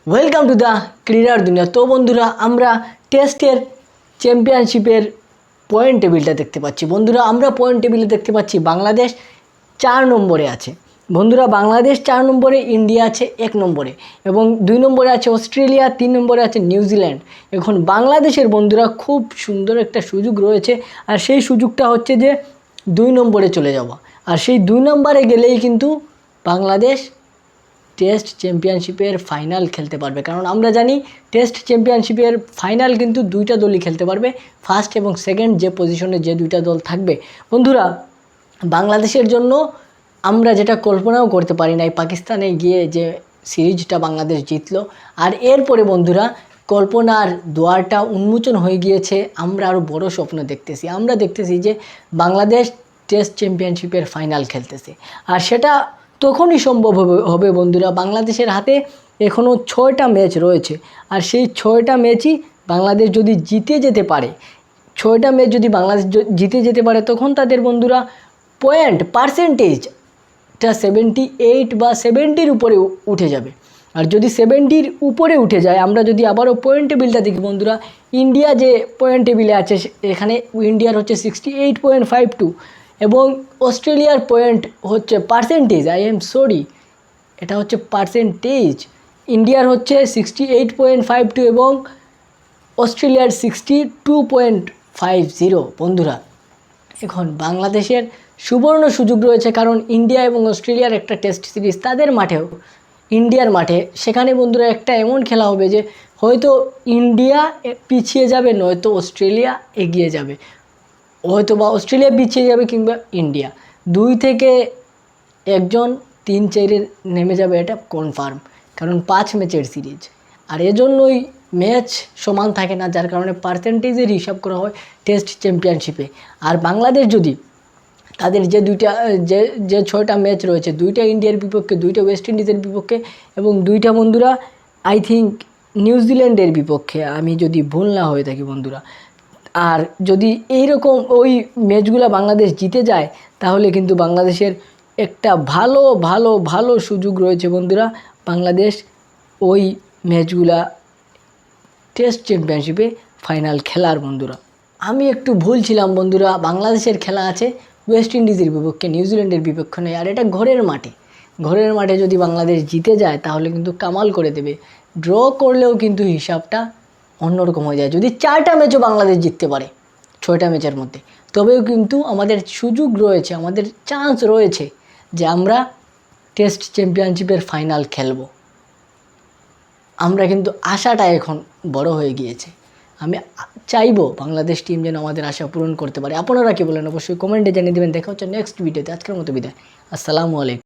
Welcome to the ক্রীড়ার দুনিয়া। তো বন্ধুরা, আমরা টেস্টের চ্যাম্পিয়নশিপের পয়েন্ট টেবিলটা দেখতে পাচ্ছি। বন্ধুরা, আমরা পয়েন্ট টেবিলে দেখতে পাচ্ছি বাংলাদেশ 4 নম্বরে আছে। বন্ধুরা, বাংলাদেশ 4 নম্বরে, ইন্ডিয়া আছে 1 নম্বরে এবং 2 নম্বরে আছে অস্ট্রেলিয়া, 3 নম্বরে আছে নিউজিল্যান্ড। এখন বাংলাদেশের বন্ধুরা খুব সুন্দর একটা সুযোগ রয়েছে, আর সেই সুযোগটা হচ্ছে যে 2 নম্বরে চলে যাওয়া। আর সেই 2 নম্বরে গেলেই কিন্তু বাংলাদেশ টেস্ট চ্যাম্পিয়নশিপের ফাইনাল খেলতে পারবে। কারণ আমরা জানি টেস্ট চ্যাম্পিয়নশিপের ফাইনাল কিন্তু 2টা দলই খেলতে পারবে, ফার্স্ট এবং সেকেন্ড যে পজিশনে যে 2টা দল থাকবে। বন্ধুরা, বাংলাদেশের জন্য আমরা যেটা কল্পনাও করতে পারি না, পাকিস্তানে গিয়ে যে সিরিজটা বাংলাদেশ জিতলো, আর এরপরে বন্ধুরা কল্পনার দুয়ারটা উন্মোচন হয়ে গিয়েছে। আমরা আরও বড় স্বপ্ন দেখতেছি। আমরা দেখতেছি যে বাংলাদেশ টেস্ট চ্যাম্পিয়নশিপের ফাইনাল খেলতেছে, আর সেটা তখনই সম্ভব হবে বন্ধুরা। বাংলাদেশের হাতে এখনও 6টা ম্যাচ রয়েছে, আর সেই 6টা ম্যাচই বাংলাদেশ যদি জিতে যেতে পারে, 6টা ম্যাচ যদি বাংলাদেশ জিতে যেতে পারে, তখন তাদের বন্ধুরা পার্সেন্টেজটা 78 বা 70-র উপরে উঠে যাবে। আর যদি 70-র উপরে উঠে যায়, আমরা যদি আবারও পয়েন্ট টেবিলটা দেখি বন্ধুরা, ইন্ডিয়া যে পয়েন্ট টেবিলে আছে এখানে ইন্ডিয়ার হচ্ছে 68.52 এবং অস্ট্রেলিয়ার পয়েন্ট হচ্ছে পার্সেন্টেজ, এটা হচ্ছে পার্সেন্টেজ। ইন্ডিয়ার হচ্ছে 68.52 এবং অস্ট্রেলিয়ার 62.50। বন্ধুরা, এখন বাংলাদেশের সুবর্ণ সুযোগ রয়েছে, কারণ ইন্ডিয়া এবং অস্ট্রেলিয়ার একটা টেস্ট সিরিজ তাদের মাঠেও, ইন্ডিয়ার মাঠে। সেখানে বন্ধুরা একটা এমন খেলা হবে যে হয়তো ইন্ডিয়া পিছিয়ে যাবে, নয়তো অস্ট্রেলিয়া এগিয়ে যাবে, হয়তো বা অস্ট্রেলিয়া পিছিয়ে যাবে কিংবা ইন্ডিয়া 2 থেকে 1 3-4-এ নেমে যাবে, এটা কনফার্ম। কারণ 5 ম্যাচের সিরিজ, আর এজন্যই ম্যাচ সমান থাকে না, যার কারণে পার্সেন্টেজের হিসাব করা হয় টেস্ট চ্যাম্পিয়নশিপে। আর বাংলাদেশ যদি তাদের যে 6টা ম্যাচ রয়েছে, 2টা ইন্ডিয়ার বিপক্ষে, 2টা ওয়েস্ট ইন্ডিজের বিপক্ষে এবং 2টা বন্ধুরা আই থিঙ্ক নিউজিল্যান্ডের বিপক্ষে, আমি যদি ভুল না হয়ে থাকি বন্ধুরা। আর যদি এইরকম ওই ম্যাচগুলো বাংলাদেশ জিতে যায়, তাহলে কিন্তু বাংলাদেশের একটা ভালো ভালো ভালো সুযোগ রয়েছে বন্ধুরা, বাংলাদেশ ওই ম্যাচগুলা টেস্ট চ্যাম্পিয়নশিপে ফাইনাল খেলার। বন্ধুরা, আমি একটু ভুল ছিলাম বন্ধুরা, বাংলাদেশের খেলা আছে ওয়েস্ট ইন্ডিজের বিপক্ষে, নিউজিল্যান্ডের বিপক্ষে নয়। আর এটা ঘরের মাঠে যদি বাংলাদেশ জিতে যায়, তাহলে কিন্তু কামাল করে দেবে। ড্র করলেও কিন্তু হিসাবটা অন্যরকম হয়ে যায়। যদি 4টা ম্যাচও বাংলাদেশ জিততে পারে 6টা ম্যাচের মধ্যে, তবেও কিন্তু আমাদের সুযোগ রয়েছে, আমাদের চান্স রয়েছে যে আমরা টেস্ট চ্যাম্পিয়নশিপের ফাইনাল খেলব। আমরা কিন্তু আশাটা এখন বড় হয়ে গিয়েছে। আমি চাইবো বাংলাদেশ টিম যেন আমাদের আশা পূরণ করতে পারে। আপনারা কি বলেন অবশ্যই কমেন্টে জানিয়ে দেবেন। দেখা হচ্ছে নেক্সট ভিডিওতে। আজকের মতো বিদায়। আসসালামু আলাইকুম।